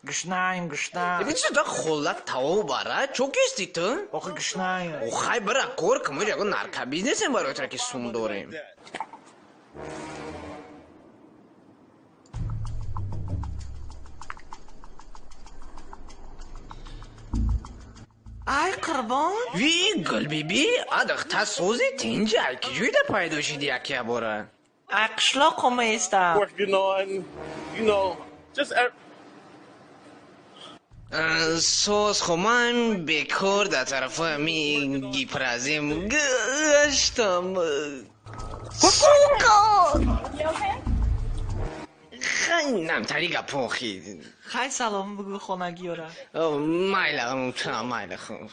Gışnayım, gışnayım. ببین چطور خلت تاو باره چوک استی تو؟ Oxi gışnayım. خواهی برا کور که مجا نرکا بیزنس هم برای ترکی سوم داریم Ay qurban. وی گل بیبی ادخ تا سوزی تینجا که جویده پایدو شیدی یکی باره Ay qishloq istam. Work, just سوز خو من بکر در طرف می گیپرازیم گشتم خیلی نمتری گپون خید Xay salom bugu xonagi yora. مایل مایل خون